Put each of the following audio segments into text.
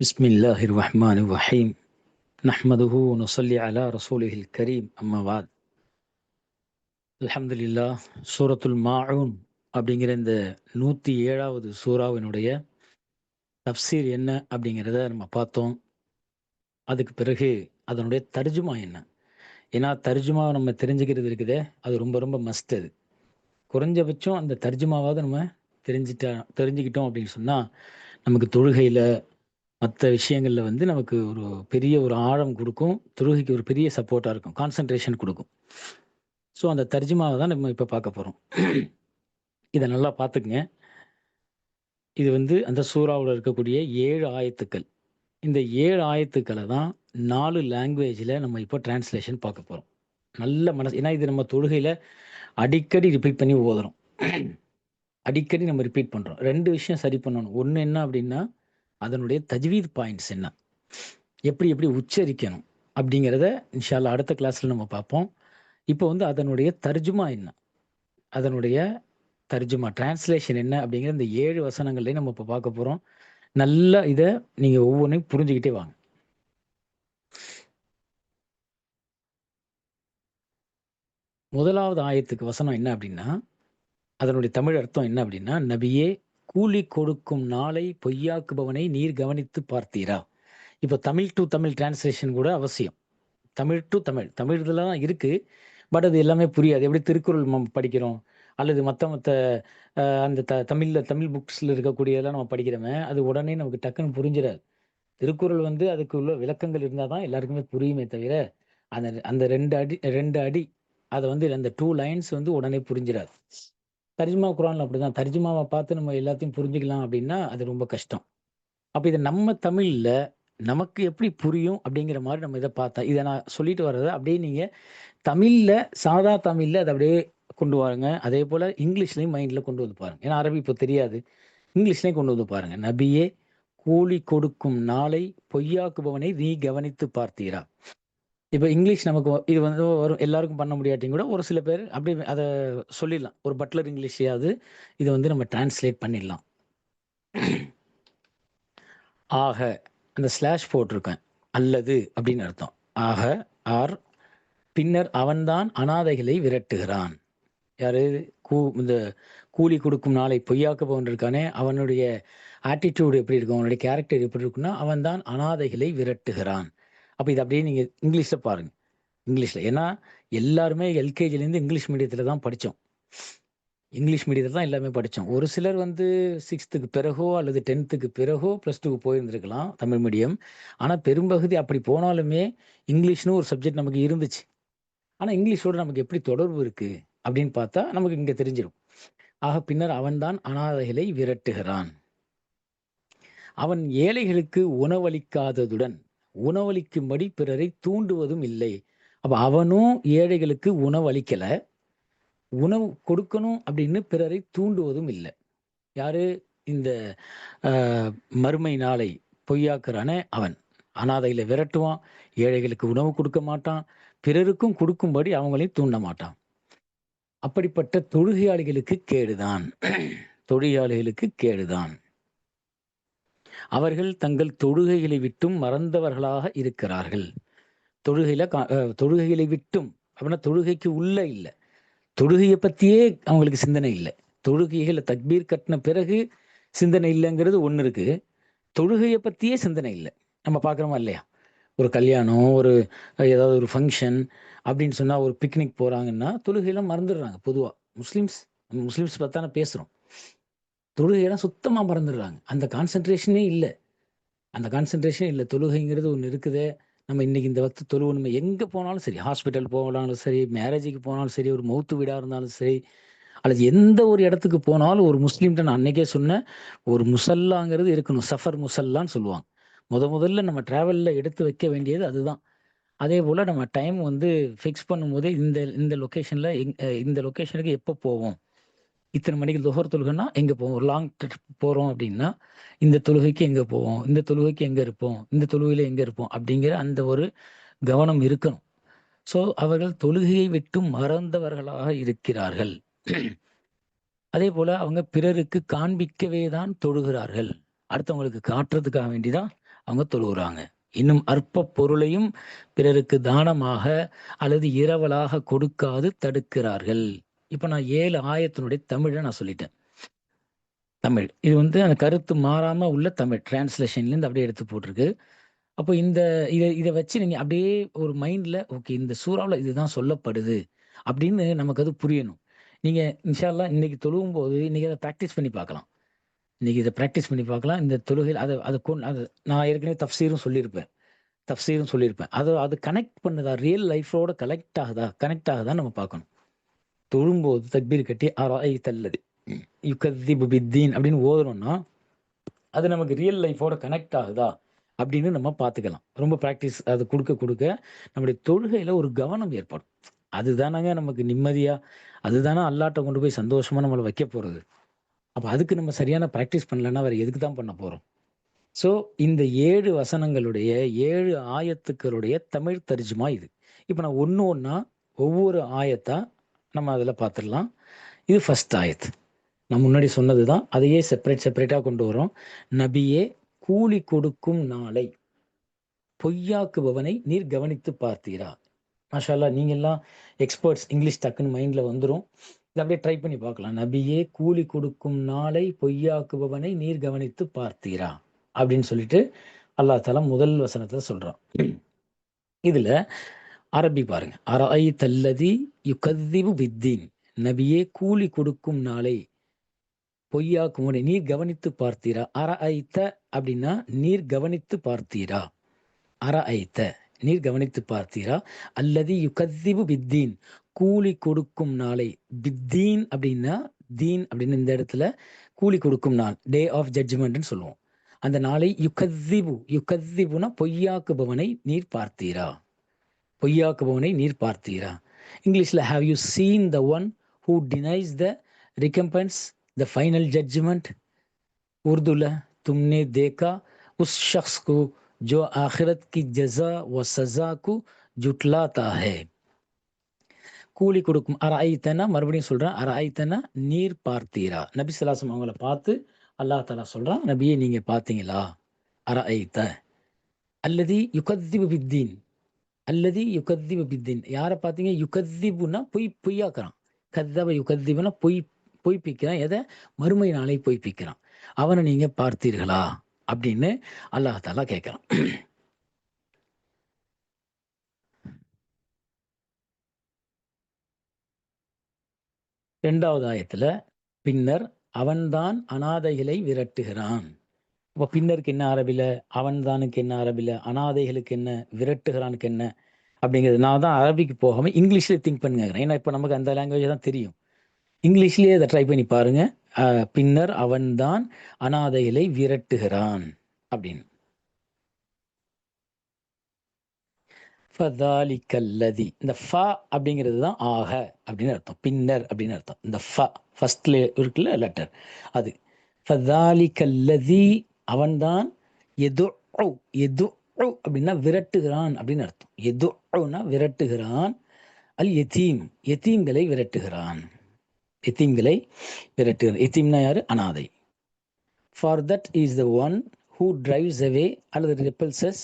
بسم الله الرحمن الرحيم نحمده ونصلي على رسوله الكريم أما بعد அல்ஹம்துலில்லாஹ் சூரத்துல் மாஊன் அப்படிங்கிற இந்த 107வது சூறாவினுடைய தஃப்சீர் என்ன அப்படிங்கிறத நம்ம பார்த்தோம். அதுக்கு பிறகு அதனுடைய தர்ஜுமா என்ன? ஏன்னா தர்ஜுமா நம்ம தெரிஞ்சுக்கிறது இருக்குதே, அது ரொம்ப ரொம்ப மஸ்ட் அது. குறைஞ்சபட்சம் அந்த தர்ஜுமாவாவது நம்ம தெரிஞ்சுக்கிட்டோம் அப்படின்னு சொன்னா, நமக்கு தொழுகையில மற்ற விஷயங்கள்ல வந்து நமக்கு ஒரு பெரிய ஒரு ஆழம் குடுக்கும். தொழுகைக்கு ஒரு பெரிய சப்போர்ட்டா இருக்கும். கான்சன்ட்ரேஷன் குடுக்கும். ஸோ அந்த தர்ஜுமாவ தான் நம்ம இப்ப பார்க்க போறோம். இத நல்லா பார்த்துக்கங்க. இது வந்து அந்த சூறாவுல இருக்கக்கூடிய 7 ஆயத்துக்கள். இந்த 7 ஆயத்துக்கள தான் 4 லாங்குவேஜ்ல நம்ம இப்போ டிரான்ஸ்லேஷன் பார்க்க போறோம். நல்ல மனசு ஏன்னா இது நம்ம தொழுகையில அடிக்கடி ரிப்பீட் பண்ணி ஓதுறோம். அடிக்கடி நம்ம ரிப்பீட் பண்றோம். 2 விஷயம் சரி பண்ணணும். ஒண்ணு என்ன அப்டின்னா, அதனுடைய தஜ்வீத் பாயிண்ட்ஸ் என்ன? எப்படி எப்படி உச்சரிக்கணும்? அப்படிங்கிறத இன்ஷா அல்லாஹ் அடுத்த கிளாஸ்ல நம்ம பார்ப்போம். இப்போ வந்து அதனுடைய தர்ஜுமா என்ன? அதனுடைய தர்ஜுமா டிரான்ஸ்லேஷன் என்ன அப்படிங்கிற இந்த 7 வசனங்களையும் நம்ம இப்ப பார்க்க போறோம். நல்லா இத நீங்க ஒவ்வொன்னையும் புரிஞ்சுகிட்டே வாங்க. முதலாவது ஆயத்துக்கு வசனம் என்ன அப்படின்னா, அதனுடைய தமிழ் அர்த்தம் என்ன அப்படின்னா, "நபியே, கூலி கொடுக்கும் நாளை பொய்யாக்குபவனை நீர் கவனித்துப் பார்த்தீரா?" இப்ப தமிழ் டூ தமிழ் டிரான்ஸ்லேஷன் கூட அவசியம். தமிழ் டூ தமிழ். தமிழ் இதுல தான் இருக்கு. பட் அது எல்லாமே புரியாது. எப்படி திருக்குறள் நம்ம படிக்கிறோம், அல்லது மத்த மத்த அந்த தமிழ்ல தமிழ் புக்ஸ்ல இருக்கக்கூடியதெல்லாம் நம்ம படிக்கிறோமே, அது உடனே நமக்கு டக்குன்னு புரிஞ்சிராது. திருக்குறள் வந்து அதுக்கு உள்ள விளக்கங்கள் இருந்தா தான் எல்லாருக்குமே புரியுமே தவிர, அந்த அந்த 2 அடி அத வந்து அந்த 2 லைன்ஸ் வந்து உடனே புரிஞ்சிராது. தர்ஜுமா குரான்ல அப்படிதான். தர்ஜுமாவ பார்த்து நம்ம எல்லாத்தையும் புரிஞ்சுக்கலாம் அப்படின்னா, அது ரொம்ப கஷ்டம். அப்ப இத நம்ம தமிழ்ல நமக்கு எப்படி புரியும் அப்படிங்கிற மாரி நம்ம இத பார்த்தா இத நான் சொல்லிட்டு வர்றத அப்படியே நீங்க தமிழ்ல சாதா தமிழ்ல அத அப்படியே கொண்டு வாருங்க. அதேபோல இங்கிலீஷ்லயும் மைண்ட்ல கொண்டு வந்து பாருங்க. ஏன்னா அரபி இப்ப தெரியாது. இங்கிலீஷ்லயும் கொண்டு வந்து பாருங்க. "நபியே, கூலி கொடுக்கும் நாளை பொய்யாக்குபவனை நீ கவனித்துப் பார்த்தீரா?" இப்ப இங்கிலீஷ் நமக்கு இது வந்து வரும் எல்லாருக்கும் பண்ண முடியாட்டியும் கூட ஒரு சில பேர் அப்படியே அத சொல்லிடலாம். ஒரு பட்லர் இங்கிலீஷ்லயாவது இத வந்து நம்ம டிரான்ஸ்லேட் பண்ணிடலாம். ஆக அந்த ஸ்லாஷ் போட்டிருக்கேன். அல்லது அப்படின்னு அர்த்தம். ஆக ஆர் பின்னர் அவன்தான் அனாதைகளை விரட்டுகிறான். யாரு? இந்த கூலி கொடுக்கும் நாளை பொய்யாக்குபவன் இருக்கானே, அவனுடைய ஆட்டிட்யூட் எப்படி இருக்கும்? அவனுடைய கேரக்டர் எப்படி இருக்கும்னா, அவன் தான் அனாதைகளை விரட்டுகிறான். அப்ப இத அப்படியே நீங்க இங்கிலீஷ்ல பாருங்க. இங்கிலீஷ்ல. ஏன்னா, எல்லாருமே எல்கேஜிலேருந்து இங்கிலீஷ் மீடியத்தில தான் படிச்சோம். இங்கிலீஷ் மீடியத்தில தான் எல்லாமே படிச்சோம். ஒரு சிலர் வந்து 6த்துக்கு பிறகோ அல்லது 10த்துக்கு பிறகோ +2க்கு போயிருந்திருக்கலாம் தமிழ் மீடியம். ஆனா, பெரும்பகுதி அப்படி போனாலுமே இங்கிலீஷ்ன்னு ஒரு சப்ஜெக்ட் நமக்கு இருந்துச்சு. ஆனா, இங்கிலீஷோட நமக்கு எப்படி தொடர்பு இருக்கு? அப்படின்னு பார்த்தா, நமக்கு இங்க தெரிஞ்சிரும். ஆக பின்னர் அவன்தான் அனாதைகளை விரட்டுகிறான். அவன் ஏழைகளுக்கு உணவளிக்காததுடன், உணவளிக்கும்படி பிறரை தூண்டுவதும் இல்லை. அப்ப அவனும் ஏழைகளுக்கு உணவளிக்கல. உணவு கொடுக்கணும் அப்படின்னு பிறரை தூண்டுவதும் இல்ல. யாரு? இந்த அ மறுமை நாளை பொய்யாக்குறானே அவன். அனாதைகள விரட்டுவான், ஏழைகளுக்கு உணவு குடுக்க மாட்டான், பிறருக்கும் குடுக்கும்படி அவங்களையும் தூண்ட மாட்டான். அப்படிப்பட்ட தொழுகையாளிகளுக்கு கேடுதான். தொழுகையாளிகளுக்கு கேடுதான். அவர்கள் தங்கள் தொழுகைகளை விட்டும் மறந்தவர்களாக இருக்கிறார்கள். தொழுகையில தொழுகைகளை விட்டும் அப்படின்னா தொழுகைக்கு உள்ள இல்ல. தொழுகைய பத்தியே அவங்களுக்கு சிந்தனை இல்ல. தொழுகைகள்ல தக்பீர் கட்டுன பிறகு சிந்தனை இல்லங்கிறது ஒண்ணு இருக்கு. தொழுகைய பத்தியே சிந்தனை இல்ல. நம்ம பார்க்குறோமா இல்லையா? ஒரு கல்யாணம், ஒரு ஏதாவது ஒரு ஃபங்ஷன் அப்படின்னு சொன்னா, ஒரு பிக்னிக் போறாங்கன்னா, தொழுகைலாம் மறந்துடுறாங்க பொதுவா. முஸ்லிம்ஸ் முஸ்லிம்ஸ் பத்தி தானே பேசுறோம். தொழுகையெல்லாம் சுத்தமா மறந்துடுறாங்க. அந்த கான்சன்ட்ரேஷனே இல்ல. அந்த கான்சன்ட்ரேஷனே இல்ல. தொழுகைங்கிறது ஒண்ணு இருக்குதே. நம்ம இன்னைக்கு இந்த வக்து தொழுவணுமே. எங்க போனாலும் சரி, ஹாஸ்பிட்டல் போனாலும் சரி, மேரேஜுக்கு போனாலும் சரி, ஒரு மவுத்து வீடா இருந்தாலும் சரி, அல்லது எந்த ஒரு இடத்துக்கு போனாலும் ஒரு முஸ்லீம்ட்ட நான் அன்னைக்கே சொன்னேன், ஒரு முஸல்லாங்கிறது இருக்கணும். சஃபர் முஸல்லான்னு சொல்லுவாங்க. முதல்ல நம்ம டிராவல்ல எடுத்து வைக்க வேண்டியது அதுதான். அதேபோல நம்ம டைம் வந்து ஃபிக்ஸ் பண்ணும்போதே இந்த இந்த லொகேஷன்ல இந்த லொகேஷனுக்கு எப்போ போவோம்? இத்தன மணிக்கு லுஹர் தொழுகைன்னா எங்க போவோம்? ஒரு லாங் ட்ரிப் போறோம் அப்டின்னா, இந்த தொழுகைக்கு எங்க போவோம்? இந்த தொழுகைக்கு எங்க இருப்போம்? இந்த தொழுகையில எங்க இருப்போம்? அப்படிங்கிற அந்த ஒரு கவனம் இருக்கணும். ஸோ அவர்கள் தொழுகையை விட்டு மறந்தவர்களாக இருக்கிறார்கள். அதேபோல அவங்க பிறருக்கு காண்பிக்கவே தான் தொழுகிறார்கள். அடுத்தவங்களுக்கு காட்டுறதுக்காக வேண்டி தான் அவங்க தொழுகிறாங்க. இன்னும் அற்ப பொருளையும் பிறருக்கு தானமாக அல்லது இரவலாக கொடுக்காது தடுக்கிறார்கள். இப்ப நான் 7 ஆயத்தினுடைய தமிழை நான் சொல்லிட்டேன். தமிழ். இது அந்த கருத்து மாறாம உள்ள தமிழ். டிரான்ஸ்லேஷன்லேருந்து அப்படியே எடுத்து போட்டிருக்கு. அப்போ இத வச்சு நீங்க அப்படியே ஒரு மைண்ட்ல ஓகே இந்த சூறாவுல இதுதான் சொல்லப்படுது அப்படின்னு நமக்கு அது புரியணும். நீங்க இன்ஷா அல்லாஹ் இன்னைக்கு தொழுவும்போது இன்னைக்கு அத பிராக்டிஸ் பண்ணி பார்க்கலாம். இன்னைக்கு இத பிராக்டிஸ் பண்ணி பார்க்கலாம். இந்த தொழுகையில அத அத கொண் அது நான் ஏற்கனவே தஃப்சீரும் சொல்லியிருப்பேன். அது கனெக்ட் பண்ணுதா? ரியல் லைஃபோட கனெக்ட் ஆகுதான்னு நம்ம பார்க்கணும். தொழும்போது தக்பீர் கட்டி அரஅய்தல்லதி யுகத்திபு பித்தீன் அப்படின்னு ஓதுறோம்னா, அது நமக்கு ரியல் லைஃபோட கனெக்ட் ஆகுதா? அப்படின்னு நம்ம பார்த்துக்கலாம். ரொம்ப பிராக்டிஸ் அது குடுக்க நம்முடைய தொழுகையில ஒரு கவனம் ஏற்படும். அதுதானங்க நமக்கு நிம்மதியா அதுதானே அல்லாஹ்ட்ட கொண்டு போய் சந்தோஷமா நம்மள வைக்க போறது. அப்ப அதுக்கு நம்ம சரியான பிராக்டிஸ் பண்ணலன்னா வேற எதுக்கு தான் பண்ண போறோம்? ஸோ இந்த 7 வசனங்களுடைய 7 ஆயத்துக்களுடைய தமிழ் தர்ஜுமா இது. இப்ப நான் ஒண்ணு ஒண்ணா ஒவ்வொரு ஆயத்தா நம்ம அதுல பார்த்துடலாம். இது ஃபர்ஸ்ட் ஆயத். நான் முன்னாடி சொன்னது தான். அதையே செப்பரேட்டா கொண்டு வரோம். நபியே கூலி கொடுக்கும் நாளை பொய்யாக்குபவனை நீர் கவனித்து பார்த்தீரா? மாஷா அல்லாஹ் நீங்க எல்லாம் எக்ஸ்பர்ட்ஸ் இங்கிலீஷ் டக்குன்னு மைண்ட்ல வந்துரும். இத அப்படியே ட்ரை பண்ணி பார்க்கலாம். நபியே கூலி கொடுக்கும் நாளை பொய்யாக்குபவனை நீர் கவனித்து பார்த்தீரா? அப்படின்னு சொல்லிட்டு அல்லாஹ் தஆலா முதல் வசனத்துல சொல்றான். இதுல அரபி பாருங்க. அரஅய்தல்லதி யுகத்திபு பித்தீன். நபியே கூலி கொடுக்கும் நாளை பொய்யாக்குமோனே நீர் கவனித்து பார்த்தீரா? அரஅய்த அப்படின்னா நீர் கவனித்து பார்த்தீரா? அரஅய்த நீர் கவனித்து பார்த்தீரா? அல்லதி யுகத்திபு பித்தீன் கூலி கொடுக்கும் நாளை. பித்தீன் அப்படின்னா தீன் அப்படின்னு இந்த இடத்துல கூலி கொடுக்கும் நாள். டே ஆஃப் ஜட்ஜ்மெண்ட்னு சொல்லுவோம். அந்த நாளை யுகத்திபுனா பொய்யாக்குபவனை நீர் பார்த்தீரா? பொய்யாக்குபவனை நீர் பார்த்தீரா? இங்கிலீஷ்ல have you seen the one who denies the recompense the final judgment. उर्दूला तुमने देखा उस शख्स को जो आखिरत की जजा व सजा को जुटलाता है. கூலி கொடுக்கும் அரஐத்தனா மறுபடியும் சொல்றேன். அரஐத்தனா நீர் பார்த்தீரா? நபி ஸல்லல்லாஹு அலைஹி வஸல்லம் அவங்கள பார்த்து அல்லாஹ் தஆலா சொல்றான், நபியே நீங்க பார்த்தீங்களா? அரஐத்த அல்லதி யுகத்திபு பித்தீன். அல்லதி யுகத்திபு பித்தீன். யார பார்த்தீங்க? யுகத்திபுனா பொய்யாக்குறான். கத்தப யுகத்திபுனா பொய்ப்பிக்கிறான். எதை? மறுமை நாளை பொய்ப்பிக்கிறான். அவனை நீங்க பார்த்தீர்களா? அப்படின்னு அல்லாஹ் தஆலா கேட்கிறான். இரண்டாவது ஆயத்துல பின்னர் அவன்தான் அனாதைகளை விரட்டுகிறான். அப்ப பின்னருக்கு என்ன அரபில, அவன்தானுக்கு என்ன அரபில, அனாதைகளுக்கு என்ன, விரட்டுகிறானுக்கு என்ன அப்படிங்கிறது. நான் தான் அரபிக்கு போகாம இங்கிலீஷ்ல திங்க் பண்ணுங்க. ஏன்னா இப்ப நமக்கு அந்த லாங்குவேஜ் தான் தெரியும். இங்கிலீஷ்லயே இதை ட்ரை பண்ணி பாருங்க. பின்னர் அவன்தான் அனாதைகளை விரட்டுகிறான் அப்படின்னு. ஃபதாலிக்கல்லதி. இந்த ஃப அப்படிங்கிறது தான் ஆக அப்படின்னு அர்த்தம். பின்னர் அப்படின்னு அர்த்தம். இந்த ஃபர்ஸ்ட்ல இருக்குல்ல லெட்டர் அது. ஃபதாலிக்கல்லதி அவன்தான் எது எது அப்படின்னா விரட்டுகிறான் அப்படின்னு அர்த்தம். எதுனா விரட்டுகிறான். அல் யதீம் யதீம்களை விரட்டுகிறான். யதீம்களை விரட்டுகிறான். யதீம்னா யாரு? அனாதை. For that is the one who drives away அல்லது ரிப்பல்சஸ்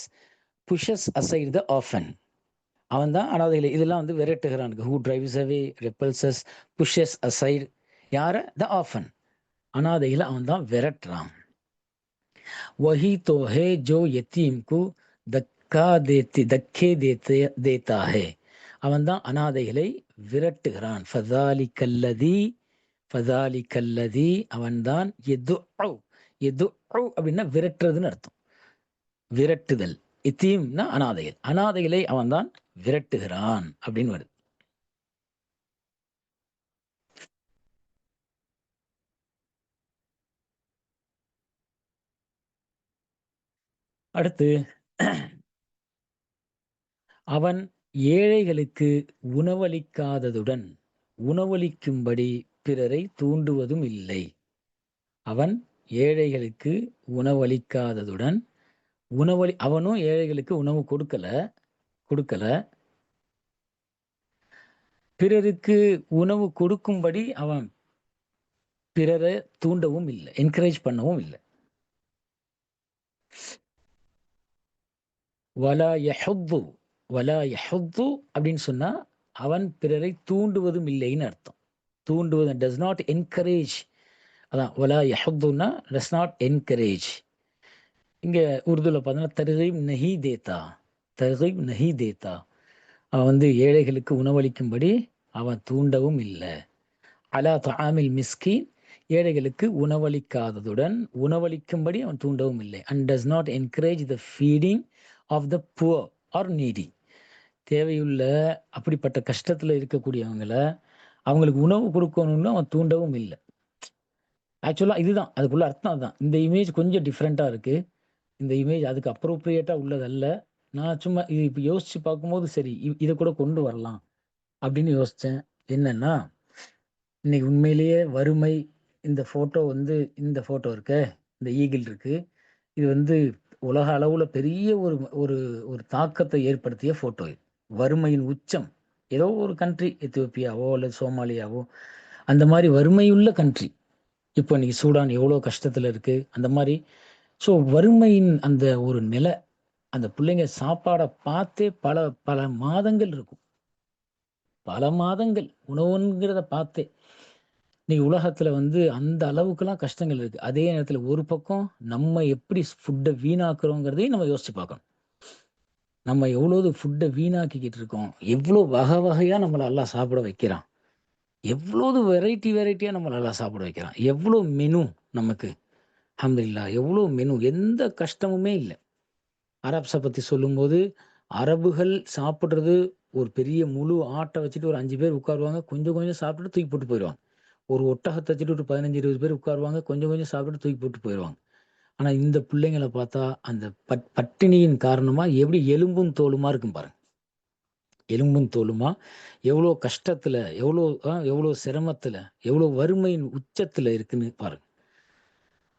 புஷஸ் அசைட் த ஆஃபன். அவன் தான் அனாதைகளை இதெல்லாம் விரட்டுகிறான். Who drives away repulses pushes aside யார? The often. அனாதைகளை அவன் தான் விரட்டுறான். वही तो है जो यतीम को தேத்தா है. அவன் தான் அனாதைகளை விரட்டுகிறான். ஃபதாலிக்கல்லதி அவன்தான் எது அப்படின்னா விரட்டுறதுன்னு அர்த்தம். விரட்டுதல். இத்தீம்னா அனாதைகளை அவன் தான் விரட்டுகிறான் அப்படின்னு வருது. அடுத்து அவன் ஏழைகளுக்கு உணவளிக்காததுடன் உணவளிக்கும்படி பிறரை தூண்டுவதும் இல்லை. அவன் ஏழைகளுக்கு உணவளிக்காததுடன் அவனும் ஏழைகளுக்கு உணவு கொடுக்கல. பிறருக்கு உணவு கொடுக்கும்படி அவன் பிறரை தூண்டவும் இல்லை, என்கரேஜ் பண்ணவும் இல்லை. வலா யஹுத்து வலா யஹுத்து அப்படின்னு சொன்னா அவன் பிறரை தூண்டுவதும் இல்லைன்னு அர்த்தம். தூண்டுவது டஸ் நாட் என்கரேஜ். அதான் வலா யஹுத்துன்னா டஸ் நாட் என்கரேஜ். இங்க உருதுல பார்த்தீங்கன்னா தர்கீப் நஹி தேத்தா, தர்கீப் நஹி தேத்தா. அவன் வந்து ஏழைகளுக்கு உணவளிக்கும்படி அவன் தூண்டவும் இல்லை. அலா தஆமில் மிஸ்கீன், ஏழைகளுக்கு உணவளிக்காததுடன் உணவளிக்கும்படி அவன் தூண்டவும் இல்லை. And does not encourage the feeding of the poor or needy. தேவையுள்ள அப்படிப்பட்ட கஷ்டத்தில் இருக்கக்கூடியவங்கள அவங்களுக்கு உணவு கொடுக்கணும்னு அவன் தூண்டவும் இல்லை. ஆக்சுவலாக இதுதான் அதுக்குள்ள அர்த்தம். அதுதான். இந்த இமேஜ் கொஞ்சம் டிஃப்ரெண்ட்டாக இருக்குது. இந்த இமேஜ் அதுக்கு அப்ரோப்ரியேட்டாக உள்ளதல்ல. நான் சும்மா இது இப்போ யோசித்து பார்க்கும்போது சரி இதை கூட கொண்டு வரலாம் அப்படின்னு யோசித்தேன். என்னன்னா இன்னைக்கு உண்மையிலேயே வறுமை, இந்த ஃபோட்டோ வந்து இந்த ஃபோட்டோ இருக்க, இந்த ஈகிள் இருக்கு. இது வந்து உலக அளவுல பெரிய ஒரு ஒரு ஒரு தாக்கத்தை ஏற்படுத்திய ஃபோட்டோ இது. வறுமையின் உச்சம். ஏதோ ஒரு கண்ட்ரி, எத்தியோப்பியாவோ அல்லது சோமாலியாவோ அந்த மாதிரி வறுமையுள்ள கண்ட்ரி. இப்போ இன்னைக்கு சூடான் எவ்வளோ கஷ்டத்தில் இருக்கு. அந்த மாதிரி ஸோ வறுமையின் அந்த ஒரு நிலை, அந்த பிள்ளைங்க சாப்பாடை பார்த்தே பல பல மாதங்கள் இருக்கும். பல மாதங்கள் உணவுங்கிறத பார்த்தே. இன்னைக்கு உலகத்துல வந்து அந்த அளவுக்குலாம் கஷ்டங்கள் இருக்கு. அதே நேரத்துல ஒரு பக்கம் நம்ம எப்படி ஃபுட்டை வீணாக்குறோங்கிறதையும் நம்ம யோசிச்சு பார்க்கணும். நம்ம எவ்வளவு ஃபுட்டை வீணாக்கிக்கிட்டு இருக்கோம். எவ்வளோ வகை வகையா நம்மளை எல்லாம் சாப்பிட வைக்கிறான். எவ்வளவு வெரைட்டி வெரைட்டியா நம்மளை எல்லாம் சாப்பிட வைக்கிறான். எவ்வளோ மெனு நமக்கு. அல்ஹம்துலில்லாஹ் எவ்வளோ மெனு. எந்த கஷ்டமுமே இல்லை. அரப்ஸை பத்தி சொல்லும்போது அரபுகள் சாப்பிடுறது ஒரு பெரிய முழு ஆட்டை வச்சுட்டு ஒரு 5 பேர் உட்காருவாங்க. கொஞ்சம் கொஞ்சம் சாப்பிட்டுட்டு தூக்கி போட்டு போயிடுவாங்க. ஒரு ஒட்டகத்தை வச்சுட்டு ஒரு 15, 20 பேர் உட்காருவாங்க. கொஞ்சம் கொஞ்சம் சாப்பிட்டு தூக்கி போட்டு போயிருவாங்க. ஆனா இந்த பிள்ளைங்கள பார்த்தா அந்த பட்டினியின் காரணமா எப்படி எலும்பும் தோலுமா இருக்கும் பாருங்க. எலும்பும் தோலுமா எவ்வளோ கஷ்டத்துல, எவ்வளோ சிரமத்துல, எவ்வளோ வறுமையின் உச்சத்துல இருக்குன்னு பாருங்க.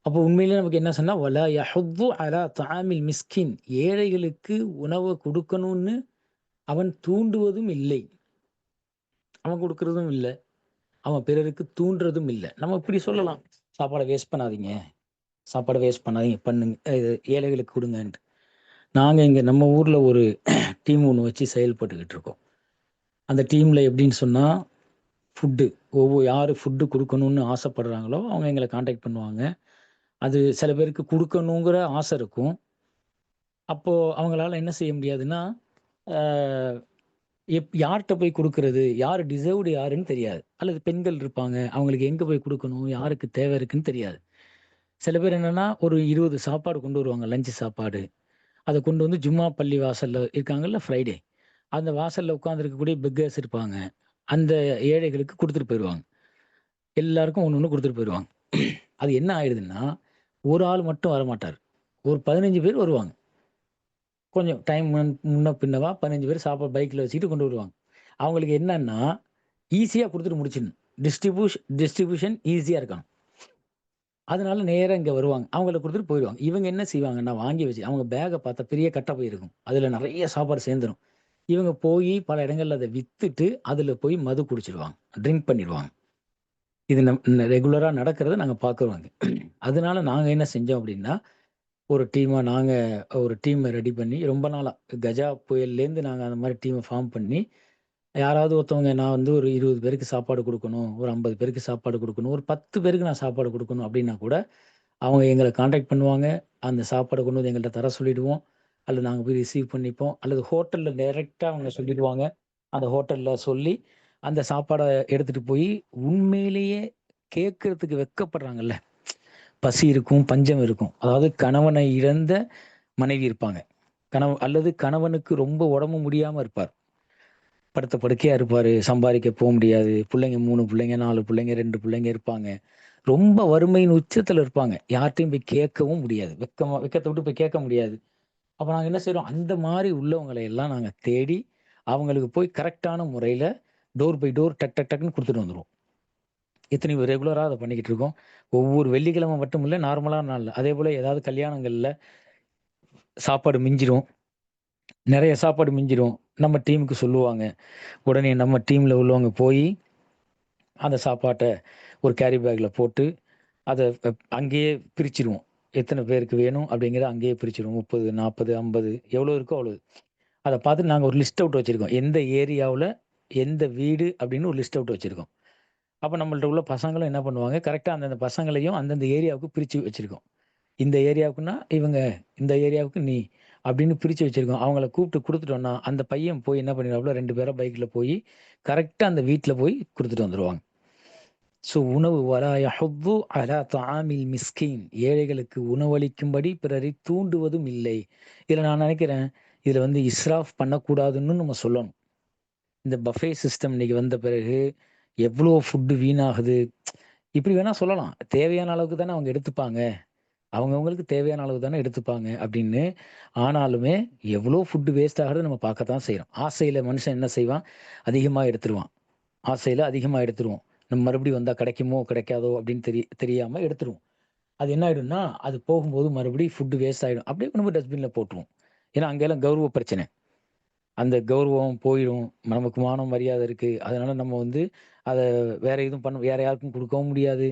அப்போ உண்மையிலேயே நமக்கு என்ன சொன்னா வலா யஹுத்து அலா தஆமில் மிஸ்கின், ஏழைகளுக்கு உணவு கொடுக்கணும்னு அவன் தூண்டுவதும் இல்லை. அவன் கொடுக்கறதும் இல்லை. அவன் பிறருக்கு தூண்டுறதும் இல்லை. நம்ம இப்படி சொல்லலாம், சாப்பாடை வேஸ்ட் பண்ணாதீங்க, சாப்பாடை வேஸ்ட் பண்ணாதீங்க, பண்ணுங்க, இது ஏழைகளுக்கு கொடுங்கன்ட்டு. நாங்கள் இங்கே நம்ம ஊரில் ஒரு டீம் ஒன்று வச்சு செயல்பட்டுக்கிட்டு இருக்கோம். அந்த டீமில் எப்படின்னு சொன்னால் ஃபுட்டு யார் ஃபுட்டு கொடுக்கணும்னு ஆசைப்படுறாங்களோ அவங்க எங்களை காண்டாக்ட் பண்ணுவாங்க. அது சில பேருக்கு கொடுக்கணுங்கிற ஆசை இருக்கும். அப்போது அவங்களால என்ன செய்ய முடியாதுன்னா யார்கிட்ட போய் கொடுக்கறது, யார் டிசர்வ்டு யாருன்னு தெரியாது. அல்லது பெண்கள் இருப்பாங்க, அவங்களுக்கு எங்கே போய் கொடுக்கணும், யாருக்கு தேவை இருக்குன்னு தெரியாது. சில பேர் என்னன்னா ஒரு 20 சாப்பாடு கொண்டு வருவாங்க, லஞ்சு சாப்பாடு. அதை கொண்டு வந்து ஜும்மா பள்ளி வாசல்ல இருக்காங்கல்ல, ஃப்ரைடே அந்த வாசல்ல உட்காந்துருக்கக்கூடிய பெக்கர்ஸ் இருப்பாங்க. அந்த ஏழைகளுக்கு கொடுத்துட்டு போயிடுவாங்க. எல்லாருக்கும் ஒன்று ஒன்று கொடுத்துட்டு போயிடுவாங்க. அது என்ன ஆயிடுதுன்னா ஒரு ஆள் மட்டும் வரமாட்டார். ஒரு 15 பேர் வருவாங்க. கொஞ்சம் டைம் முன்ன பின்னவா 15 பேர் சாப்பாடு பைக்கில் வச்சுக்கிட்டு கொண்டு வருவாங்க. அவங்களுக்கு என்னன்னா ஈஸியாக கொடுத்துட்டு முடிச்சிடணும். டிஸ்ட்ரிபியூஷன் ஈஸியாக இருக்கணும். அதனால நேரா இங்க வருவாங்க. அவங்கள குடுத்துட்டு போயிருவாங்க. இவங்க என்ன செய்வாங்கன்னா, வாங்கி வச்சு அவங்க பேக்க பார்த்தா பெரிய கட்ட பை இருக்கும். அதுல நெறைய சாப்பாடு சேர்ந்துரும். இவங்க போயி பல இடங்கள்ல அத வித்துட்டு, அதுல போய் மது குடிச்சிருவாங்க. ட்ரிங்க் பண்ணிருவாங்க. இது ரெகுலரா நடக்கிறத நாங்க பார்க்குறோம் இங்க. அதனால நாங்க என்ன செஞ்சோம் அப்டின்னா, ஒரு டீம ரெடி பண்ணி ரொம்ப நாளா கஜா புயல்லேருந்து நாங்க அந்த மாரி டீம ஃபார்ம் பண்ணி, யாராவது ஒருத்தவங்க நான் வந்து ஒரு 20 பேருக்கு சாப்பாடு குடுக்கணும், ஒரு 50 பேருக்கு சாப்பாடு குடுக்கணும், ஒரு 10 பேருக்கு நான் சாப்பாடு குடுக்கணும் அப்டின்னா கூட அவங்க எங்கள கான்டாக்ட் பண்ணுவாங்க. அந்த சாப்பாட கொண்டு வந்து எங்கள்ட்ட தர சொல்லிடுவோம். அல்லது நாங்க போய் ரிசீவ் பண்ணிப்போம். அல்லது ஹோட்டல்ல டைரக்ட்டா அவங்க சொல்லிடுவாங்க. அந்த ஹோட்டல்ல சொல்லி, அந்த சாப்பாட எடுத்துட்டு போயி உண்மையிலேயே கேட்கறதுக்கு வெட்கப்படுறாங்கல்ல. பசி இருக்கும், பஞ்சம் இருக்கும். அதாவது கணவனை இழந்த மனைவி இருப்பாங்க. அல்லது கணவனுக்கு ரொம்ப உடம்பு முடியாம இருப்பார். படுத்த படுக்கையா இருப்பாரு. சம்பாரிக்க முடியாது. புள்ளைங்க 3 புள்ளைங்க, 4 புள்ளைங்க, 2 புள்ளைங்க இருப்பாங்க. ரொம்ப வறுமையின் உச்சத்துல இருப்பாங்க. யார்ட்டயும் போய் கேட்கவும் முடியாது. வெட்கத்த விட்டு போய் கேட்க முடியாது. அப்ப நாங்க என்ன செய்றோம், அந்த மாரி உள்ளவங்கள எல்லாம் நாங்க தேடி, அவங்களுக்கு போய் கரெக்ட்டான முறையில டோர் பை டோர் டக் டக் டக்ன்னு குடுத்துட்டு வந்துருவோம். எத்தனையோ ரெகுலரா அத பண்ணிக்கிட்டு இருக்கோம். ஒவ்வொரு வெள்ளிக்கிழமை மட்டும் இல்ல, நார்மலான நாள்ல. அதேபோல ஏதாவது கல்யாணங்கள்ல சாப்பாடு மிஞ்சிரும். நெறைய சாப்பாடு மிஞ்சிரும். நம்ம டீமுக்கு சொல்லுவாங்க. உடனே நம்ம டீம்ல உள்ளவங்க போயி, அந்த சாப்பாட்ட ஒரு கேரி பேக்ல போட்டு, அத அங்கேயே பிரிச்சுருவோம். எத்தனை பேருக்கு வேணும் அப்படிங்கிறத அங்கேயே பிரிச்சிருவோம். 30, 40, 50 எவ்வளோ இருக்கோ அவ்வளோ. அத பார்த்துட்டு நாங்க ஒரு லிஸ்ட் அவுட் வச்சிருக்கோம். எந்த ஏரியாவுல எந்த வீடு அப்படின்னு ஒரு லிஸ்ட் அவுட் வச்சிருக்கோம். அப்ப நம்மள்ட்ட உள்ள பசங்களும் என்ன பண்ணுவாங்க, கரெக்ட்டா அந்தந்த பசங்களையும் அந்தந்த ஏரியாவுக்கு பிரிச்சு வச்சிருக்கோம். இந்த ஏரியாவுக்குன்னா இவங்க, இந்த ஏரியாவுக்கு நீ அப்படின்னு பிரிச்சு வச்சிருக்கோம். அவங்கள கூப்பிட்டு குடுத்துட்டோம்னா, அந்த பையன் போய் என்ன பண்ணிருவாப்புல 2 பேரா பைக்ல போய் கரெக்ட்டா அந்த வீட்ல போய் குடுத்துட்டு வந்துருவாங்க. ஸோ உணவு வலா யஹுத்து அலா தஆமில் மிஸ்கீன், ஏழைகளுக்கு உணவளிக்கும்படி பிறரை தூண்டுவதும் இல்லை. இதுல நான் நினைக்கிறேன், இதுல வந்து இஸ்ராஃப் பண்ணக்கூடாதுன்னு நம்ம சொல்லணும். இந்த பஃபே சிஸ்டம் இன்னைக்கு வந்த பிறகு எவ்ளோ ஃபுட் வீணாகுது. இப்படி வேணா சொல்லலாம். தேவையான அளவுக்கு தானே அவங்க எடுத்துப்பாங்க. அவங்கவங்களுக்கு தேவையான அளவு தானே எடுத்துப்பாங்க அப்படின்னு. ஆனாலுமே எவ்ளோ ஃபுட் வேஸ்ட் ஆகுறத நம்ம பார்க்கத்தான் செய்றோம். ஆசையில மனுஷன் என்ன செய்வான்? அதிகமா எடுத்துருவான். ஆசையில அதிகமா எடுத்துருவோம். நம்ம மறுபடியும் வந்தா கிடைக்குமோ, கிடைக்காதோ அப்படின்னு தெரியாம எடுத்துருவோம். அது என்ன ஆயிடும்னா, அது போகும்போது மறுபடியும் ஃபுட் வேஸ்ட் ஆயிடும். அப்படியே கொண்டு போய் டஸ்ட்பின்ல போட்டுருவோம். ஏன்னா அங்கெல்லாம் கௌரவ பிரச்சனை. அந்த கௌரவம் போயிரும். நமக்கு மானம், மரியாதை இருக்கு. அதனால நம்ம வந்து அத வேற எதுவும் வேற யாருக்கும் குடுக்கவும் முடியாது.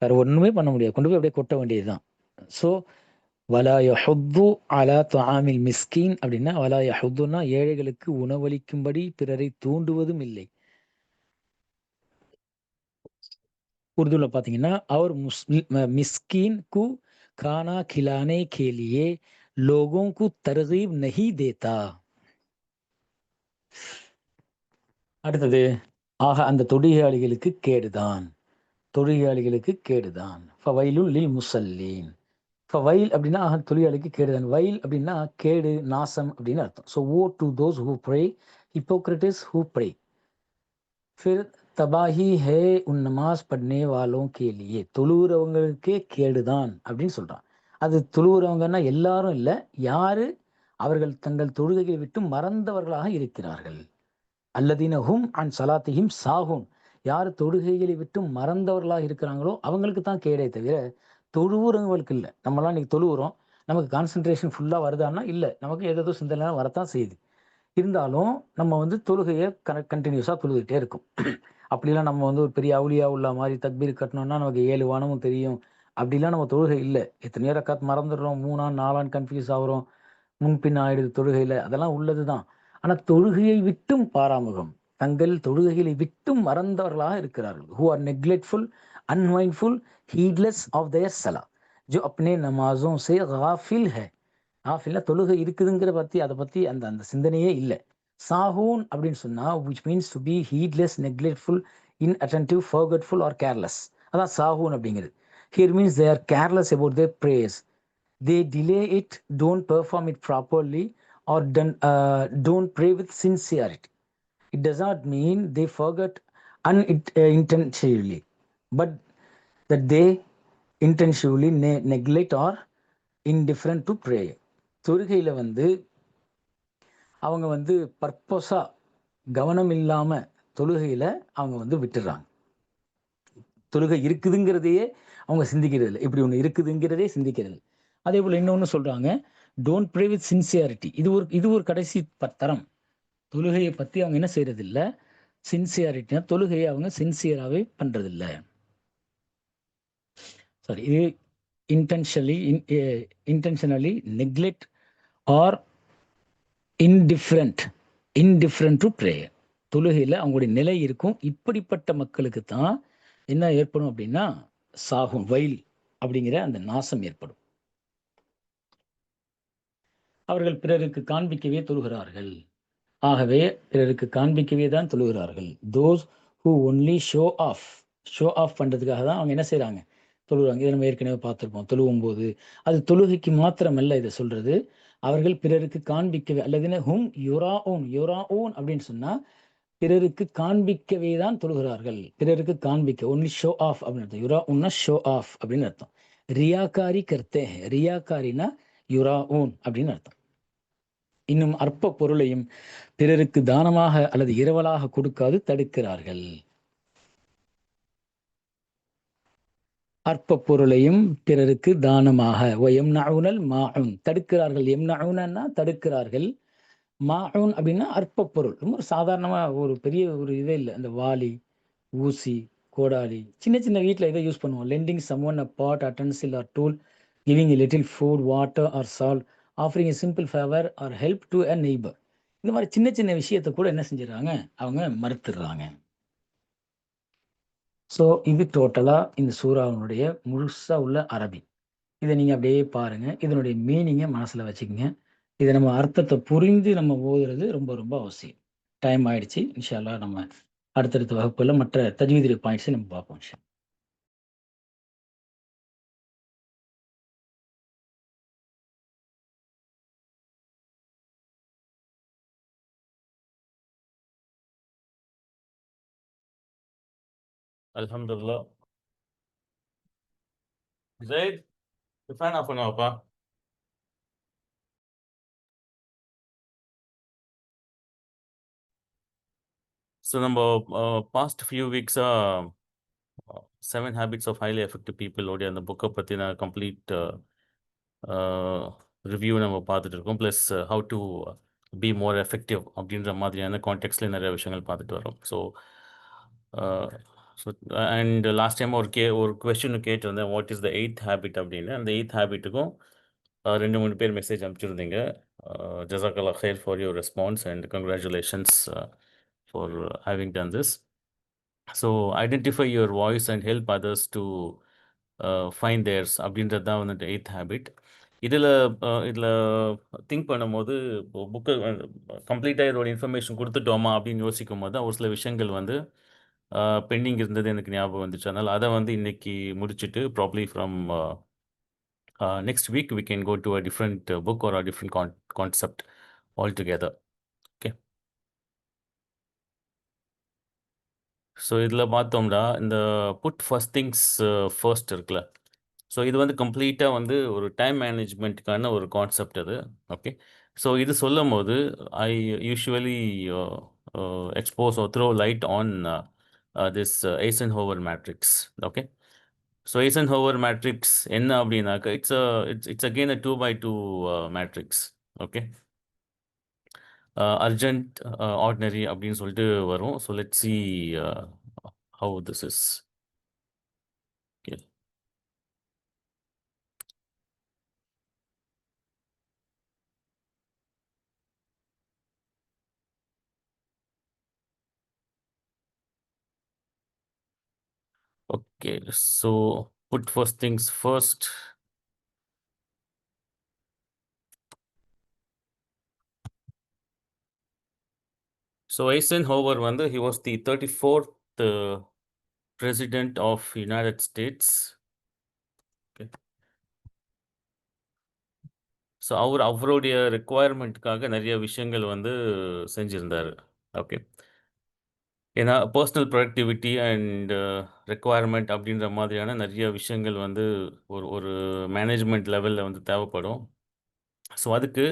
வேற ஒண்ணுமே பண்ண முடியாது. கொண்டு போய் அப்படியே கொட்ட வேண்டியது தான். ஸோ வலா யஹுத்து அலா துஆமில் மிஸ்கீன் அப்படின்னா, வலா யஹுத்துன்னா ஏழைகளுக்கு உணவளிக்கும்படி பிறரை தூண்டுவதும் இல்லை. उर्दू பார்த்தீங்கன்னா, और मिस्कीन को खाना खिलाने के लिए लोगों को तरगीब नहीं देता. அடுத்தது, ஆக அந்த தொழுகையாளிகளுக்கு கேடுதான். தொழுகையாளிகளுக்கு கேடுதான். ஃபவைலுல் லில் முஸல்லீன். ஃபவைல் அப்படின்னா தொழுகையாளிக்கு கேடுதான். வைல் அப்படின்னா கேடு, நாசம் அப்படின்னு அர்த்தம். So woe to those who pray, hypocrites who pray. फिर தபாஹி ஹே உன் நமாஸ் பட்னே வாலோं के लिए, தொழுகிறவங்களுக்கே கேடுதான் அப்படின்னு சொல்றான். அது தொழுகிறவங்கன்னா எல்லாரும் இல்ல. யாரு அவர்கள் தங்கள் தொழுகையை விட்டு மறந்தவர்களாக இருக்கிறார்கள். அல்லதீன ஹும் அன் ஸலாத்திஹிம் சாஹூன், யார் தொழுகைகளை விட்டு மறந்தவர்களாக இருக்கிறாங்களோ அவங்களுக்கு தான் கேடே தவிர தொழுவுறவங்களுக்கு இல்ல. நம்மலாம் இன்னைக்கு தொழுவுறோம். நமக்கு கான்சன்ட்ரேஷன் ஃபுல்லா வருதான்னா இல்ல. நமக்கு ஏதேதோ சிந்தனை வரத்தான் செய்யுது. இருந்தாலும் நம்ம வந்து தொழுகைய கன்டினியூஸா தொழுதுகிட்டே இருக்கோம். அப்படிலாம் நம்ம வந்து ஒரு பெரிய அவுலியா உள்ள மாரி தக்பீர் கட்டணும்னா நமக்கு 7 வானமும் தெரியும். அப்படிலாம் நம்ம தொழுகை இல்ல. எத்தனையோ ரக்காத் மறந்துடுறோம். 3ஆ 4ஆன்னு கன்ஃப்யூஸ் ஆகுறோம். முன்பின் ஆயிடுது தொழுகையில. அதெல்லாம் உள்ளது தான். ஆனா தொழுகையை விட்டும் பாராமுகம். தங்கள் தொழுகைகளை விட்டும் மறந்தவர்களாக இருக்கிறார்கள். Who are neglectful, unmindful, heedless of their salah. जो अपने नमाज़ों से गाफिल है. காஃபில்னா தொழுகை இருக்குதுங்கிற அத பத்தி அந்த அந்த சிந்தனையே இல்ல. சாஹூன் அப்படின்னு சொன்னா which means to be heedless, neglectful, inattentive, forgetful or careless. அதான் சாஹூன் அப்படிங்கிறது. Here means they are careless about their prayers. They delay it, don't perform it properly or don't pray with sincerity. It does not mean they forget unintentionally, but that they intentionally neglect or indifferent to prayer. தொழுகையில வந்து அவங்க வந்து பர்பஸா கவனம் இல்லாம தொழுகையில அவங்க வந்து விட்டுறாங்க. தொழுகை இருக்குதுங்கிறதையே அவங்க சிந்திக்கிறது இல்ல. இப்படி ஒண்ணு இருக்குதுங்கிறதே சிந்திக்கிறது. அதே போல இன்னொன்னு சொல்றாங்க, டோன்ட் ப்ரே வித் சின்சியாரிட்டி. இது ஒரு கடைசி தரம். தொழுகைய பத்தி அவங்க என்ன செய்றது இல்ல, சின்சியாரிட்டினா தொழுகைய அவங்க சின்சியராவே பண்றதில்ல. சாரி, இது intentionally neglect or indifferent to prayer. தொழுகையில அவங்களுடைய நிலை இருக்கும். இப்படிப்பட்ட மக்களுக்கு தான் என்ன ஏற்படும் அப்படின்னா, சாகும் வயல் அப்படிங்கிற அந்த நாசம் ஏற்படும். அவர்கள் பிறருக்கு காண்பிக்கவே தொழுகிறார்கள். ஆகவே பிறருக்கு காண்பிக்கவே தான் தொழுகிறார்கள். Those who only show off பண்றதுக்காக தான் அவங்க என்ன செய்றாங்க, தொழுகிறாங்க. இதை நம்ம ஏற்கனவே பார்த்திருப்போம். தொழுவும்போது அது தொழுகைக்கு மாத்திரமல்ல இதை சொல்றது. அவர்கள் பிறருக்கு காண்பிக்கவே, அல்லதுன்னு ஹும் யுராஊன் அப்படின்னு சொன்னா பிறருக்கு காண்பிக்கவே தான் தொழுகிறார்கள். பிறருக்கு காண்பிக்க, ஒன்லி ஷோ ஆஃப் அப்படின்னு அர்த்தம். யுராஊன்னா ஷோ ஆஃப் அப்படின்னு அர்த்தம். ரியாக்காரி கர்த்தே ஹை. ரியாக்காரினா யுராஊன் அப்படின்னு அர்த்தம். இன்னும் அற்ப பொருளையும் பிறருக்கு தானமாக அல்லது இரவலாக கொடுக்காது தடுக்கிறார்கள். அற்ப பொருளையும் பிறருக்கு தானமாக தடுக்கிறார்கள். எம்னவுனா தடுக்கிறார்கள். மாவுன் அப்படின்னா அற்ப பொருள். ரொம்ப சாதாரணமா ஒரு பெரிய ஒரு இதே இல்லை. அந்த வாளி, ஊசி, கோடாலி, சின்ன சின்ன வீட்டில் இதை யூஸ் பண்ணுவோம். Lending someone a pot, utensil or tool giving a little food, water or salt, offering a simple favour or help to a neighbour. இந்த மாரி சின்ன சின்ன விஷயத்த கூட என்ன செஞ்சுடுறாங்க, அவங்க மறுத்துடுறாங்க. ஸோ இது டோட்டலா இந்த சூறாவினுடைய முழுசா உள்ள அரபி. இத நீங்க அப்படியே பாருங்க. இதனுடைய மீனிங்க மனசுல வச்சுக்கங்க. இத நம்ம அர்த்தத்த புரிந்து நம்ம ஓதுறது ரொம்ப ரொம்ப அவசியம். டைம் ஆயிடுச்சு. இன்ஷா அல்லாஹ் நம்ம அடுத்தடுத்த வகுப்புல மற்ற தஜ்வீதுடைய பாயிண்ட்ஸ நம்ம பார்ப்போம் இன்ஷா. Alhamdulillah. Zaid, fan ஆஃப் பண்ணுவாப்பா. ஸோ நம்ம பாஸ்ட் ஃபியூ வீக்ஸா 7 ஹேபிட்ஸ் ஆஃப் ஹைலி எஃபெக்டிவ் பீப்புளோடைய அந்த புக்கை பற்றின கம்ப்ளீட் ரிவ்யூ நம்ம பார்த்துட்டு இருக்கோம். Plus how to be more effective அப்படின்ற மாதிரியான கான்டெக்ட்ஸில் நிறைய விஷயங்கள் பார்த்துட்டு வரோம். So so and last time ஒரு கொஸ்டின் கேட்டிருந்தேன், what is the 8th habit அப்படின்னு. அந்த 8th ஹேபிட்டுக்கும் 2-3 பேர் மெசேஜ் அனுப்பிச்சிருந்தீங்க. ஜசாக்கல்லா ஹைர் for your response and congratulations for having done this. So identify your voice and help others to find there's அப்படின்றது தான் வந்துட்டு 8th habit. இதில் இதில் திங்க் பண்ணும்போது புக்கு கம்ப்ளீட்டாக இதோட இன்ஃபர்மேஷன் கொடுத்துட்டோமா அப்படின்னு யோசிக்கும் போது தான் ஒரு சில விஷயங்கள் வந்து பெண்டிங் இருந்தது எனக்கு ஞாபகம் வந்துச்சு. அதனால் அதை வந்து இன்னைக்கு முடிச்சுட்டு probably from next week we can go to a different book or a different concept altogether. Okay. So இதில் பார்த்தோம்னா இந்த புட் ஃபர்ஸ்ட் திங்ஸ் ஃபர்ஸ்ட் இருக்குல்ல. ஸோ இது வந்து கம்ப்ளீட்டாக வந்து ஒரு டைம் மேனேஜ்மெண்ட்டுக்கான ஒரு கான்செப்ட் அது. ஓகே. ஸோ இது சொல்லும் போது I usually expose or throw light on this Eisenhower matrix. Okay. So Eisenhower matrix என்ன அப்படின்னாக்கா it's again a 2x2 matrix. Okay. Urgent, ordinary அப்படின்னு சொல்லிட்டு வரும். So let see how this is. Okay. Okay. So put first things first. So Eisenhower வந்து he was the 34th president of United States. Okay. So அவருடைய ரெக்குவயர்மெண்ட்டுக்காக நிறைய விஷயங்கள் வந்து செஞ்சிருந்தார். Okay. ஏன்னா personal productivity and requirement அப்படின்ற மாதிரியான நிறைய விஷயங்கள் வந்து ஒரு ஒரு மேனேஜ்மெண்ட் லெவலில் வந்து தேவைப்படும். ஸோ அதுக்கு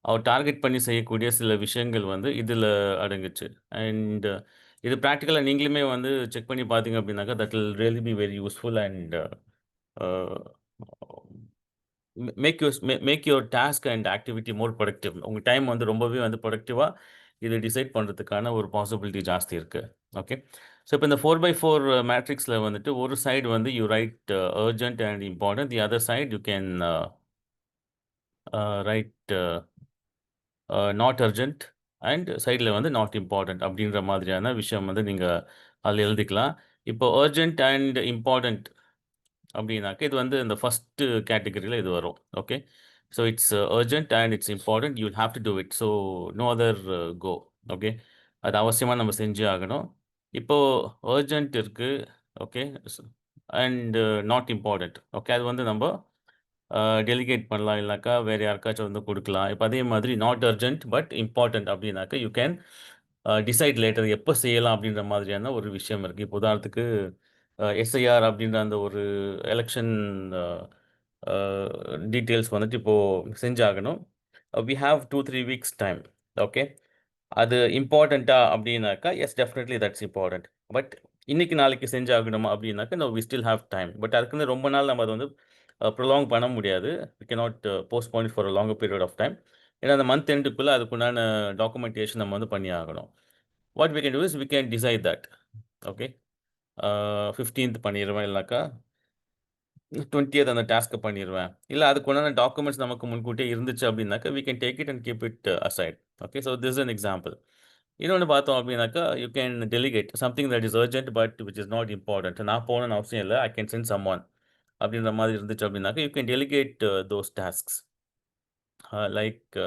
அவர் டார்கெட் பண்ணி செய்யக்கூடிய சில விஷயங்கள் வந்து இதில் அடங்குச்சு. அண்ட் இது ப்ராக்டிக்கலாக நீங்களுமே வந்து செக் பண்ணி பார்த்தீங்க அப்படின்னாக்கா that will really be very useful and make your task and activity more productive. உங்கள் டைம் வந்து ரொம்பவே வந்து ப்ரொடக்டிவாக இது டிசைட் பண்ணுறதுக்கான ஒரு பாசிபிலிட்டி ஜாஸ்தி இருக்குது. ஓகே. ஸோ இப்போ இந்த 4x4 மேட்ரிக்ஸில் வந்துட்டு ஒரு சைடு வந்து you right urgent and important, the other side you can write not urgent and சைடில் வந்து நாட் இம்பார்ட்டன்ட் அப்படின்ற மாதிரியான விஷயம் வந்து நீங்கள் அதில் எழுதிக்கலாம். இப்போ அர்ஜென்ட் அண்ட் இம்பார்ட்டன்ட் அப்படின்னாக்க இது வந்து இந்த ஃபஸ்ட்டு கேட்டகரியில் இது வரும். Okay. So it's urgent and it's important, you have to do it. So no other go. Okay. அது அவசியமாக நம்ம செஞ்சே ஆகணும். இப்போது அர்ஜென்ட் இருக்குது. Okay. And not important. Okay. அது வந்து நம்ம டெலிகேட் பண்ணலாம், இல்லைனாக்கா வேறு யாருக்காச்சும் வந்து கொடுக்கலாம். இப்போ அதே மாதிரி நாட் அர்ஜென்ட் பட் இம்பார்ட்டன்ட் அப்படின்னாக்கா யூ கேன் டிசைட் லேட்டர் எப்போ செய்யலாம் அப்படின்ற மாதிரியான ஒரு விஷயம் இருக்குது. இப்போ உதாரணத்துக்கு எஸ்ஐஆர் அப்படின்ற அந்த ஒரு எலெக்ஷன் டீட்டெயில்ஸ் வந்துட்டு இப்போது செஞ்சாகணும். We have 2-3 weeks time. Okay. அது இம்பார்ட்டண்ட்டா அப்படின்னாக்கா yes, definitely that's important. But இன்னைக்கு நாளைக்கு செஞ்சாகணுமா அப்படின்னாக்கா no, we still have time. But அதுக்குன்னு ரொம்ப நாள் நம்ம அதை வந்து ப்ரொலாங் பண்ண முடியாது. We cannot postpone it for a longer period of time. ஏன்னா அந்த மந்த் எண்டுக்குள்ளே அதுக்குண்டான டாக்குமெண்டேஷன் நம்ம வந்து பண்ணி ஆகணும். What we can do is we can decide that. Okay. 15th பண்ணிடுவேன், இல்லைனாக்கா 20th அந்த டாஸ்க்க பண்ணிருவேன். இல்ல அதுக்கு உண்டான டாக்குமெண்ட்ஸ் நமக்கு முன்கூட்டியே இருந்துச்சு அப்படின்னாக்கா, we can take it and keep it aside. Okay. So this is an example. இன்னொன்னு பார்த்தோம் அப்படின்னாக்கா, you can delegate something that is urgent but which is not important. நான் போகணும்னு அவசியம் இல்ல. ஐ கேன் சென்ட் சம்ஒன் அப்படின்ற மாதிரி இருந்துச்சு அப்படின்னாக்கா, you can delegate those tasks. Like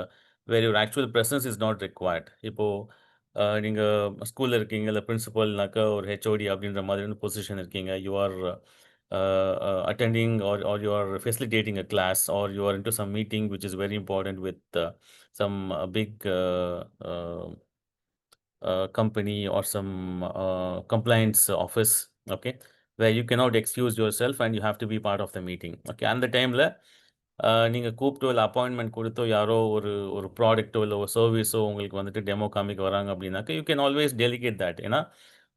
where your actual presence is not required. இப்போ நீங்க ஸ்கூல்ல இருக்கீங்க, இல்ல பிரின்சிபல்னாக்கா ஒரு ஹெச்ஓடி அப்படின்ற மாதிரியான பொசிஷன் இருக்கீங்க. You are attending or you are facilitating a class or you are into some meeting which is very important with some big company or some compliance office, okay, where you cannot excuse yourself and you have to be part of the meeting. Okay, அந்த டைம்ல நீங்க கூப்பிட்டோ இல்ல appointment குடுத்தோ யாரோ ஒரு ஒரு ப்ராடக்ட்டோ இல்ல ஒரு சர்வீஸோ உங்களுக்கு வந்துட்டு டெமோ காமிக்க வராங்க அப்படின்னாக்க, you can always delegate that. ஏன்னா,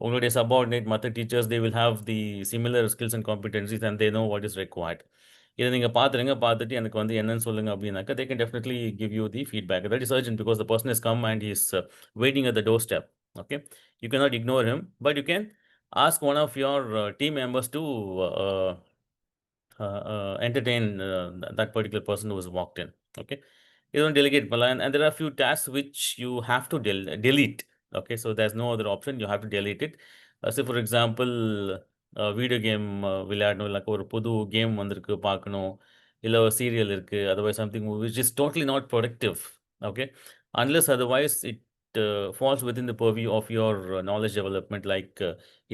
உங்களுடைய சப்பார்டினேட் மத்த teachers they will have the similar skills and competencies and they know what is required. இத நீங்க பார்த்துருங்க. பார்த்துட்டு எனக்கு வந்து என்னன்னு சொல்லுங்க அப்படின்னாக்க, they can definitely give you the feedback. That is urgent because the person has come and he is waiting at the doorstep. Okay, you cannot ignore him, but you can ask one of your team members to entertain that particular person who was walked in. Okay, you don't delegate plan, and there are a few tasks which you have to delete. Okay, so there's no other option, you have to delete it. Say for example, video game விளையாடணும், இல்ல ஒரு புது game வந்திருக்கு பார்க்கணும், இல்ல ஒரு serial இருக்கு, otherwise something which is totally not productive. Okay, unless otherwise it falls within the purview of your knowledge development, like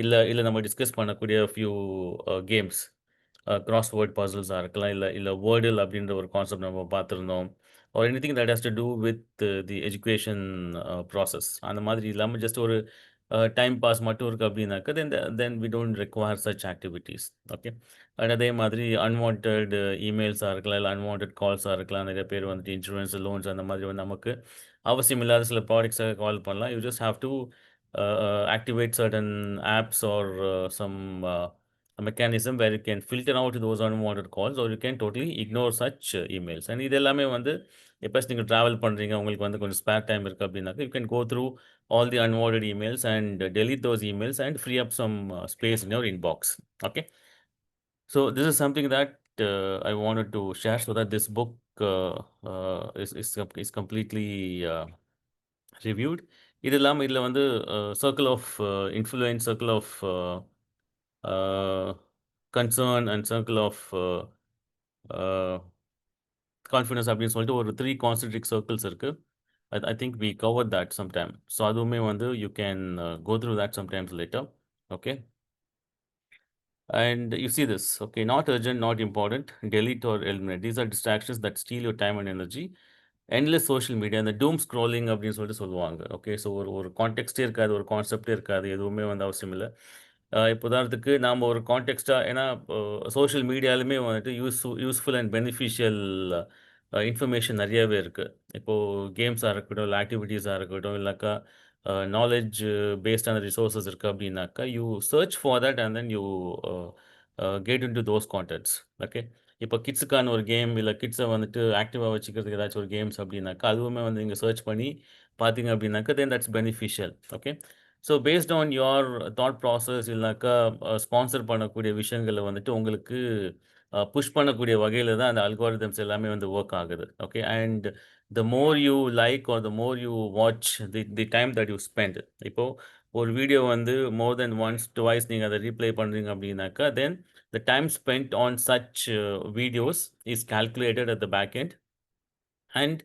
இல்ல நம்ம டிஸ்கஸ் பண்ணக்கூடிய few games, கிராஸ்வேர்ட் பசில்ஸா இருக்கலாம். இல்ல வேர்டில் அப்படின்ற ஒரு கான்செப்ட் நம்ம பார்த்திருந்தோம். Or anything that has to do with the education process. அந்த மாதிரி இல்லாம ஜஸ்ட் ஒரு டைம் பாஸ் மட்டும் இருக்கு அப்படின்னாக்க, then we don't require such activities. Okay. And அதே மாதிரி அன்வான்டட் இமெயில்ஸா இருக்கலாம், இல்ல அன்வான்டட் கால்ஸா இருக்கலாம். நிறைய பேர் வந்துட்டு இன்சூரன்ஸ், லோன்ஸ் அந்த மாதிரி வந்து நமக்கு அவசியம் இல்லாத சில ப்ராடக்ட்ஸாக கால் பண்ணலாம். You just have to activate certain apps or some a mechanism where you can filter out those unwanted calls or you can totally ignore such emails. And இது எல்லாமே வந்து எப்போஸ் நீங்க டிராவல் பண்றீங்க, உங்களுக்கு வந்து கொஞ்சம் ஸ்பேர் டைம் இருக்கு அப்படின்னாக்க, you can go through all the unwanted emails and delete those emails and free up some space in your inbox. Okay. So this is something that I wanted to share so that this book is completely reviewed. இது இல்லாம இதுல வந்து circle of influence, circle of concern and circle of confidence அப்படின்னு சொல்லிட்டு ஒரு 3 concentric circles இருக்கு. I think we covered that sometime. So அதுவுமே வந்து you can go through that sometimes later. Okay. And you see this, okay, not urgent, not important, delete or eliminate. These are distractions that steal your time and energy. Endless social media, இந்த டூம் scrolling அப்படின்னு சொல்லிட்டு சொல்லுவாங்க. Okay. So ஒரு ஒரு கான்டெக்ஸ்ட்டே இருக்காது, ஒரு கான்செப்டே இருக்காது, எதுவுமே வந்து அவசியம் இல்ல. இப்போ உதாரணத்துக்கு நாம ஒரு கான்டெக்ஸ்ட்டா, ஏன்னா சோஷியல் மீடியாலுமே வந்துட்டு யூஸ்ஃபுல் அண்ட் பெனிஃபிஷியல் இன்ஃபர்மேஷன் நிறையவே இருக்கு. இப்போ கேம்ஸா இருக்கட்டும், இல்ல ஆக்டிவிட்டீஸா இருக்கட்டும், இல்லனாக்கா நாலேட்ஜ் பேஸ்டான ரிசோர்ஸஸ் இருக்கு அப்படின்னாக்கா, you search for that and then you get into those contents. Okay. இப்போ கிட்ஸுக்கான ஒரு கேம், இல்ல கிட்ஸை வந்துட்டு ஆக்டிவா வச்சுக்கிறதுக்கு ஏதாச்சும் ஒரு கேம்ஸ் அப்படின்னாக்கா, அதுவுமே வந்து நீங்க சர்ச் பண்ணி பார்த்தீங்க அப்படின்னாக்கா, then that's beneficial. Okay. So based on your thought process, இல்லனாக்கா ஸ்பான்சர் பண்ணக்கூடிய விஷயங்கள வந்துட்டு உங்களுக்கு புஷ் பண்ணக்கூடிய வகையில தான் அந்த அல்காரிதம்ஸ் எல்லாமே வந்து வொர்க் ஆகுது. Okay. And the more you like R the more you watch the time that you spend. இப்போ ஒரு வீடியோ வந்து மோர் தென் ஒன்ஸ், டுவைஸ் நீங்க அத ரீப்ளே பண்றீங்க அப்படின்னாக்கா, தென் the time spent on such videos is calculated at the back end, and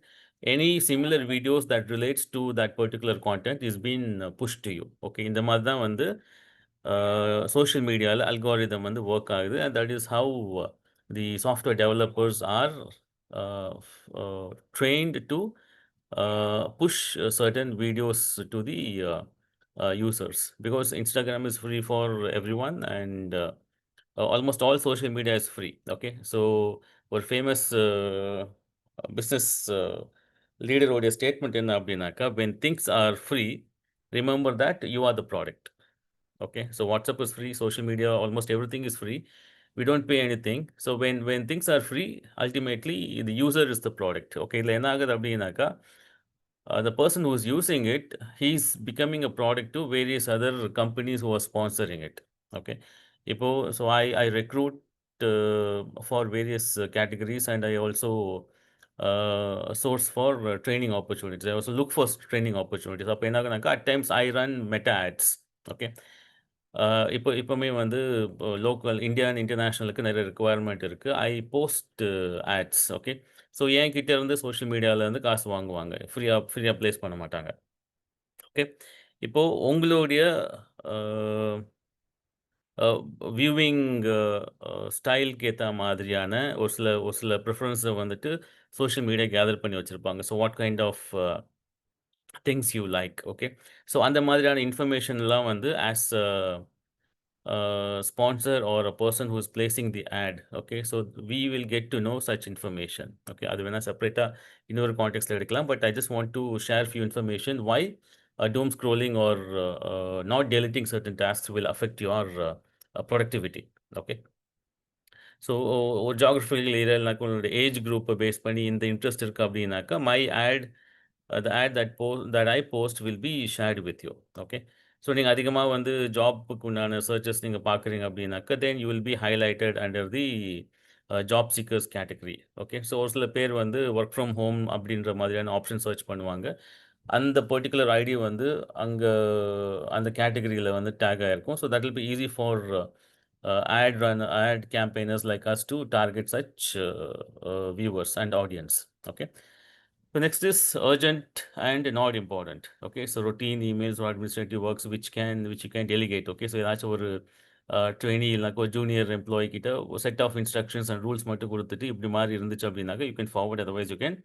any similar videos that relates to that particular content is being pushed to you. Okay, இந்த மாதிரி தான் வந்து social mediaல algorithm வந்து work ஆகுது, and that is how the software developers are trained to push certain videos to the users, because Instagram is free for everyone, and almost all social media is free. Okay. So ஒரு famous business லீடரோடைய statement என்ன அப்படின்னாக்கா, when things are free, remember that you are the product. Okay. So WhatsApp is free, social media, almost everything is free. We don't pay anything. So when things are free, ultimately the user is the product. Okay. இதில் என்ன ஆகுது அப்படின்னாக்கா, the person who is using it, he's becoming a product to various other companies who are sponsoring it. Okay. இப்போ, so I recruit for various categories, and I also source for training opportunities. I also look for training opportunities. அப்போ என்ன ஆகுனாக்கா, at times I run meta ads. Okay. இப்போவுமே வந்து local India and இன்டர்நேஷனலுக்கு நிறைய requirement இருக்கு. I post ads. Okay. So என்கிட்ட இருந்து சோஷியல் மீடியால இருந்து காசு வாங்குவாங்க. ஃப்ரீயா பிளேஸ் பண்ண மாட்டாங்க. ஓகே. இப்போ உங்களுடைய அ அ வியூவிங் ஸ்டைலுக்கு ஏத்த மாதிரியான ஒரு சில ப்ரிஃபரன்ஸ வந்துட்டு சோஷியல் மீடியா கேதர் பண்ணி வச்சிருப்பாங்க. So what kind of things you like. Okay. So அந்த மாதிரியான இன்ஃபர்மேஷன்லாம் வந்து as a sponsor or a person who is placing the ad. Okay, so we will get to know such information. Okay, அது வேணா செப்பரேட்டா இன்னொரு கான்டெக்ஸ்ட்ல எடுக்கலாம். But I just want to share few information why doom scrolling or not deleting certain tasks will affect your productivity. Okay. So ஒரு geographical area இல்லைனாக்கா உங்களோட age குரூப்பை base பண்ணி இந்த இன்ட்ரெஸ்ட் இருக்குது அப்படின்னாக்கா my ad the ad that I post will be shared with you. Okay. So நீங்கள் அதிகமாக வந்து ஜாப்புக்கு உண்டான சர்ச்சஸ் நீங்கள் பார்க்குறீங்க அப்படின்னாக்கா then you will be highlighted under the job seekers category. Okay. So ஒரு சில பேர் வந்து ஒர்க் ஃப்ரம் ஹோம் அப்படின்ற மாதிரியான ஆப்ஷன் சர்ச் பண்ணுவாங்க. அந்த பர்டிகுலர் ஐடி வந்து அங்கே அந்த கேட்டகரியில் வந்து டேக் ஆகிருக்கும். So that will be easy for ad campaigners like us to target such viewers and audience. Okay. The next is urgent and not important. Okay. So routine emails or administrative works which you can delegate. Okay. So ஏதாச்சும் ஒரு trainee இல்லைனாக்கா ஒரு junior employee கிட்ட ஒரு set of instructions and rules மட்டும் கொடுத்துட்டு இப்படி மாதிரி இருந்துச்சு அப்படின்னாக்கா you can forward, otherwise you can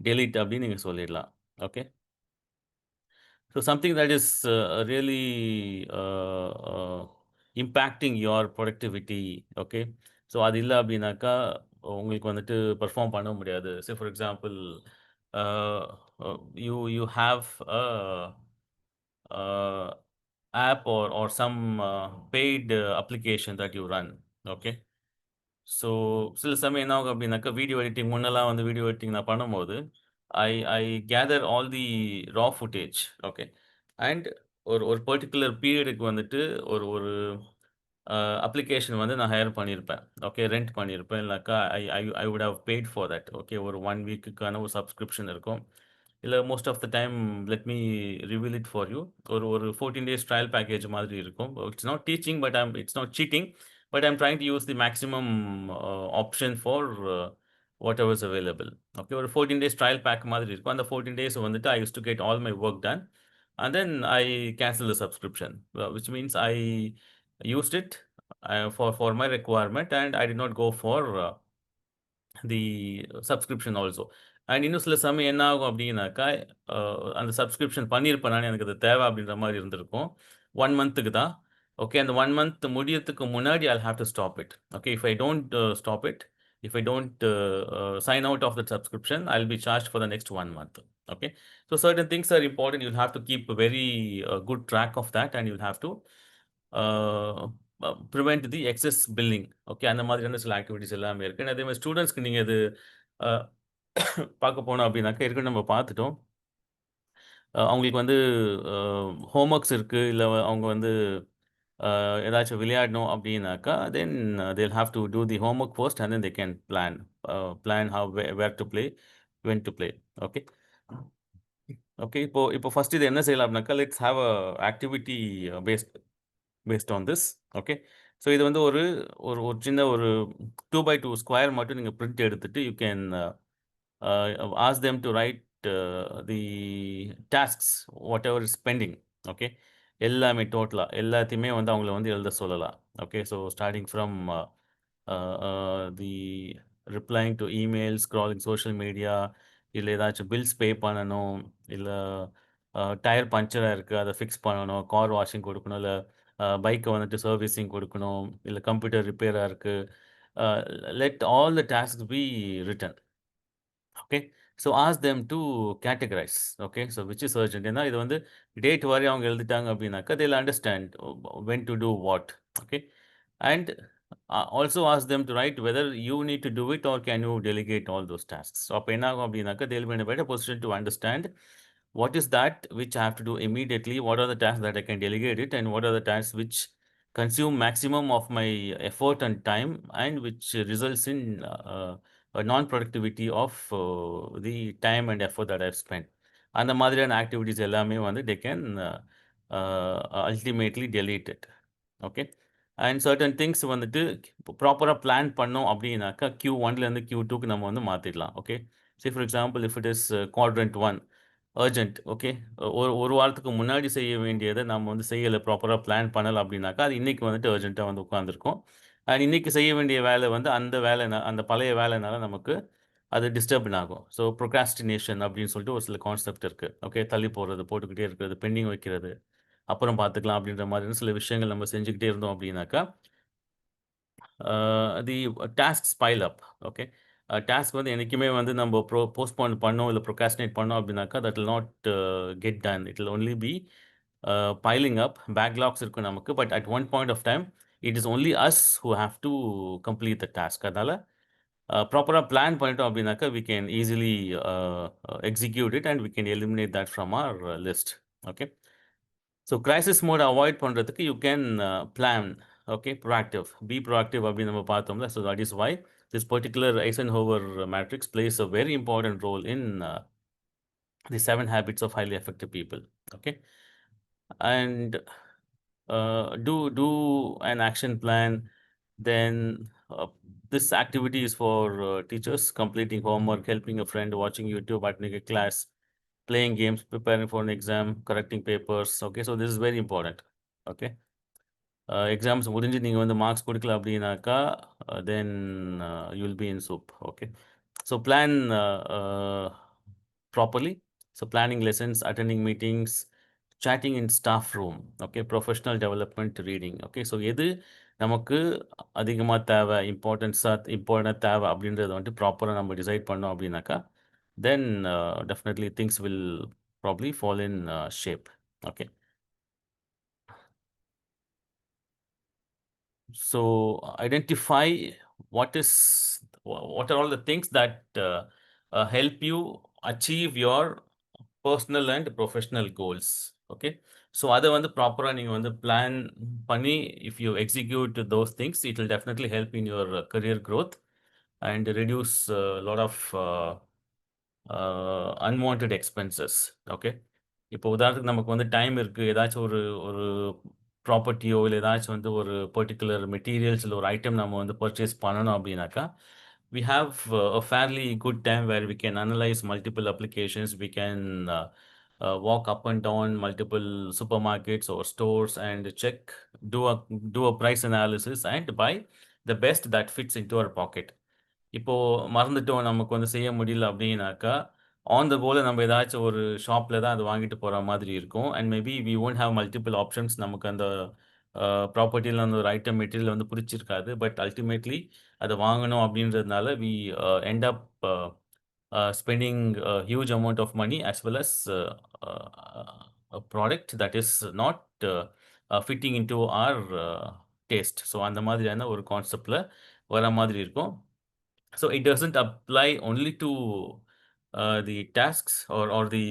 delete அப்படின்னு நீங்கள் சொல்லிடலாம். Okay. So something that is really impacting your productivity. Okay. So அது இல்லை அப்படின்னாக்கா உங்களுக்கு வந்துட்டு பெர்ஃபார்ம் பண்ண முடியாது. Say for example you have a app or some paid application that you run. Okay. So சில சமயம் என்ன ஆகும் அப்படின்னாக்கா வீடியோ எடிட்டிங் முன்னெல்லாம் வந்து வீடியோ எடிட்டிங் நான் பண்ணும்போது I gather all the raw footage. Okay. And ஒரு பர்டிகுலர் பீரியடுக்கு வந்துட்டு ஒரு ஒரு அப்ளிகேஷன் வந்து நான் ஹையர் பண்ணியிருப்பேன். ஓகே. ரெண்ட் பண்ணியிருப்பேன். இல்லைனாக்கா I I I would have paid for that. Okay. ஒரு 1 வீக்குக்கான ஒரு சப்ஸ்கிரிப்ஷன் இருக்கும். இல்லை most of the time let me reveal it for you. ஒரு 14 days ட்ரையல் பேக்கேஜ் மாதிரி இருக்கும். It's not teaching but it's not cheating. But I'm trying to use the maximum option for whatever is available. Okay, ஒரு 14 days trial pack மாதிரி இருக்கும். அந்த 14 days வந்துட்டு I used to get all my work done and then I cancel the subscription, which means I used it for my requirement and I did not go for the subscription also. And இன்னும் சில சமயம் என்ன ஆகும் அப்படின்னாக்கா அந்த subscription பண்ணியிருப்பேன் நான், எனக்கு அது தேவை அப்படின்ற மாதிரி இருந்திருக்கும். 1 மந்த்துக்கு தான். ஓகே. அந்த 1 மந்த் முடியறதுக்கு முன்னாடி I'll have to stop it. Okay. If I don't stop it, if I don't sign out of that subscription, I'll be charged for the next 1 month. Okay. So certain things are important. You'll have to keep a very good track of that and you'll have to prevent the excess billing. Okay. அந்த மாதிரியான சில activities எல்லாமே இருக்கு. அதே மாதிரி ஸ்டூடெண்ட்ஸ்க்கு நீங்க இது பார்க்க போனோம் அப்படின்னாக்கா ஏற்கனவே நம்ம பார்த்துட்டோம். அவங்களுக்கு வந்து ஹோம் ஒர்க்ஸ் இருக்கு. இல்லை அவங்க வந்து ஏதாச்சும் விளையாடணும் அப்படின்னாக்கா then they'll have to do the homework first and then they can plan how where to play, when to play. Okay. Okay. இப்போ ஃபர்ஸ்ட் இது என்ன செய்யலாம் அப்படின்னாக்கா let's have a activity based on this. Okay. So இது வந்து ஒரு ஒரு ஒரு சின்ன ஒரு 2x2 ஸ்கொயர் மட்டும் நீங்கள் பிரிண்ட் எடுத்துட்டு you can ask them to write the tasks whatever is pending. Okay. எல்லாமே டோட்டலாக எல்லாத்தையுமே வந்து அவங்கள வந்து எழுத சொல்லலாம். Okay. So starting from the replying to email, scrolling social media, இல்லை ஏதாச்சும் பில்ஸ் பே பண்ணணும், இல்லை டயர் பஞ்சராக இருக்குது அதை ஃபிக்ஸ் பண்ணணும், கார் வாஷிங் கொடுக்கணும், இல்லை பைக்கை வந்துட்டு சர்வீஸிங் கொடுக்கணும், இல்லை கம்ப்யூட்டர் ரிப்பேராக இருக்குது. Let all the task be written. Okay. So ask them to categorize. Okay. So which is urgent. ஏன்னா இது வந்து டேட் வரை அவங்க எழுதிட்டாங்க அப்படின்னாக்கா they'll understand when to do what. Okay. And also ask them to write whether you need to do it or can you delegate all those tasks. So அப்போ என்ன ஆகும் அப்படின்னாக்கா they'll be in a better position to understand what is that which I have to do immediately, what are the tasks that I can delegate it, and what are the tasks which consume maximum of my effort and time, and which results in a non-productivity of the time and effort that I've spent. அந்த மாதிரியான activities எல்லாமே வந்து they can ultimately delete it. Okay. And certain things வந்துட்டு ப்ராப்பராக plan பண்ணோம் அப்படின்னாக்கா Q1லேருந்து Q2க்கு நம்ம வந்து மாற்றிடலாம். Okay. Say for example if it is quadrant 1 urgent. Okay. ஒரு வாரத்துக்கு முன்னாடி செய்ய வேண்டியதை நம்ம வந்து செய்யலை, ப்ராப்பராக பிளான் பண்ணலை அப்படின்னாக்கா அது இன்றைக்கி வந்துட்டு அர்ஜென்ட்டாக வந்து உட்காந்துருக்கும். அண்ட் இன்றைக்கி செய்ய வேண்டிய வேலை வந்து அந்த அந்த பழைய வேலைனால நமக்கு அது டிஸ்டர்பன் ஆகும். ஸோ ப்ரொக்ராஸ்டினேஷன் அப்படின்னு சொல்லிட்டு ஒரு சில கான்செப்ட் இருக்குது. ஓகே. தள்ளி போடுறது, போட்டுக்கிட்டே இருக்கிறது, பெண்டிங் வைக்கிறது, அப்புறம் பார்த்துக்கலாம் அப்படின்ற மாதிரியான சில விஷயங்கள் நம்ம செஞ்சுக்கிட்டே இருந்தோம் அப்படின்னாக்கா தி டாஸ்க்ஸ் பைல் அப். ஓகே. டாஸ்க் வந்து என்றைக்குமே வந்து நம்ம போஸ்ட்போன் பண்ணோம் இல்லை ப்ரொக்ராஸ்டினேட் பண்ணோம் அப்படின்னாக்கா that will not get done. It will only be piling up. Backlogs இருக்கும் நமக்கு. But at one point of time it is only us who have to complete the task. அதனால் ப்ராப்பராக பிளான் பண்ணிட்டோம் அப்படின்னாக்கா we can easily execute it and we can eliminate that from our list. Okay. So crisis mode avoid பண்ணுறதுக்கு you can plan. Okay. Proactive. Be proactive அப்படின்னு நம்ம பார்த்தோம்ல. So that is why this particular Eisenhower matrix plays a very important role in the 7 habits of highly effective people. Okay. And do an action plan. Then this activity is for teachers: completing homework, helping a friend, watching YouTube, attending a class, playing games, preparing for an exam, correcting papers. Okay. So this is very important. Okay. Exams முடிஞ்சு நீங்கள் வந்து marks கொடுக்கல அப்படின்னாக்கா then you'll be in soup. Okay. So plan properly. So planning lessons, attending meetings, chatting in staff room. Okay. Professional development, reading. Okay. So எது நமக்கு அதிகமாக தேவை, important தேவை அப்படின்றத வந்துட்டு ப்ராப்பராக நம்ம டிசைட் பண்ணோம் அப்படின்னாக்கா then definitely things will probably fall in shape. Okay. So identify what are all the things that help you achieve your personal and professional goals. Okay. So அதை வந்து ப்ராப்பராக நீங்கள் வந்து பிளான் பண்ணி if you execute those things, it will definitely help in your career growth and reduce a lot of unwanted expenses. Okay. இப்போ உதாரணத்துக்கு நமக்கு வந்து டைம் இருக்குது, ஏதாச்சும் ஒரு ஒரு ப்ராப்பர்ட்டியோ இல்லை ஏதாச்சும் வந்து ஒரு பர்டிகுலர் மெட்டீரியல்ஸ் இல்லை ஒரு ஐட்டம் நம்ம வந்து பர்ச்சேஸ் பண்ணணும் அப்படின்னாக்கா we have a fairly good time where we can analyze multiple applications. We can walk up and down multiple supermarkets or stores and check, do a price analysis and buy the best that fits into our pocket. இப்போ மறந்துட்டோம், நமக்கு வந்து செய்ய முடியல அப்படின்னாக்கா on the கோல நம்ம ஏதாச்சும் ஒரு ஷாப்பில் தான் அது வாங்கிட்டு போகிற மாதிரி இருக்கும். And maybe we won't have multiple options. நமக்கு அந்த ப்ராப்பர்ட்டியில் அந்த ஒரு ஐட்டம் மெட்டீரியல் வந்து பிடிச்சிருக்காது. பட் அல்டிமேட்லி அதை வாங்கணும் அப்படின்றதுனால we end up spending a huge amount of money as well as a product that is not fitting into our taste. So அந்த மாதிரியான ஒரு கான்செப்டில் வர மாதிரி இருக்கும். So it doesn't apply only to the tasks or the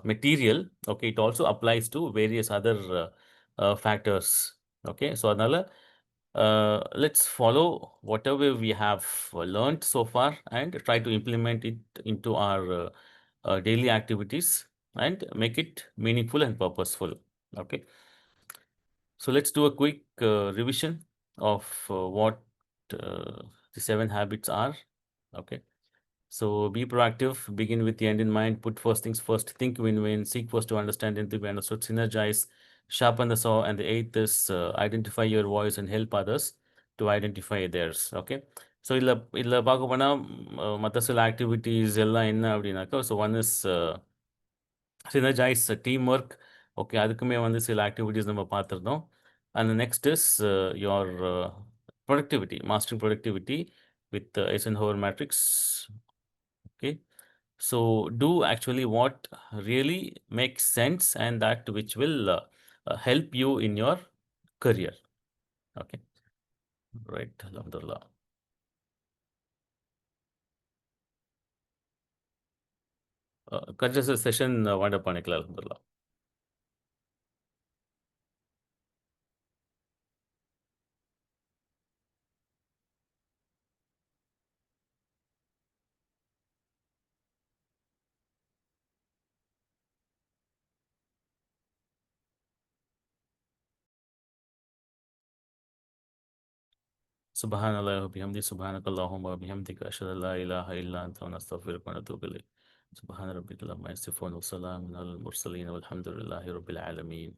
material. Okay. It also applies to various other factors. Okay. So adnala let's follow whatever we have learned so far and try to implement it into our daily activities and make it meaningful and purposeful. Okay. So let's do a quick revision of what the 7 habits are. Okay. So be proactive, begin with the end in mind, put first things first, think win-win, seek first to understand and to be understood, synergize, sharpen the saw, and the 8th is identify your voice and help others to identify theirs. Okay. So இதில் பார்க்க போனால் மற்ற சில activities எல்லாம் என்ன அப்படின்னாக்கா, so one is synergize teamwork. Okay. அதுக்குமே வந்து சில ஆக்டிவிட்டீஸ் நம்ம பார்த்துருந்தோம். And next is your productivity, mastering productivity with Eisenhower matrix. Okay. So do actually what really makes sense and that which will help you in your career. Okay. Right. Alhamdulillah. Just a session wind up பண்ணிக்கலாம். Alhamdulillah. சுப்ஹானல்லாஹி வ பிஹம்திஹி சுப்ஹானக்கல்லாஹும்ம வ பிஹம்திக அஷ்ஹது அல்லா இலாஹ இல்லா அன்த வ நஸ்தக்ஃபிருக வ நத்தூபு இலைக். சுப்ஹான ரப்பிக்கல் அம்மா யசிஃபூன் வ ஸலாமுன் அலல் முர்ஸலீன் வல்ஹம்துலில்லாஹி ரப்பில் ஆலமீன்.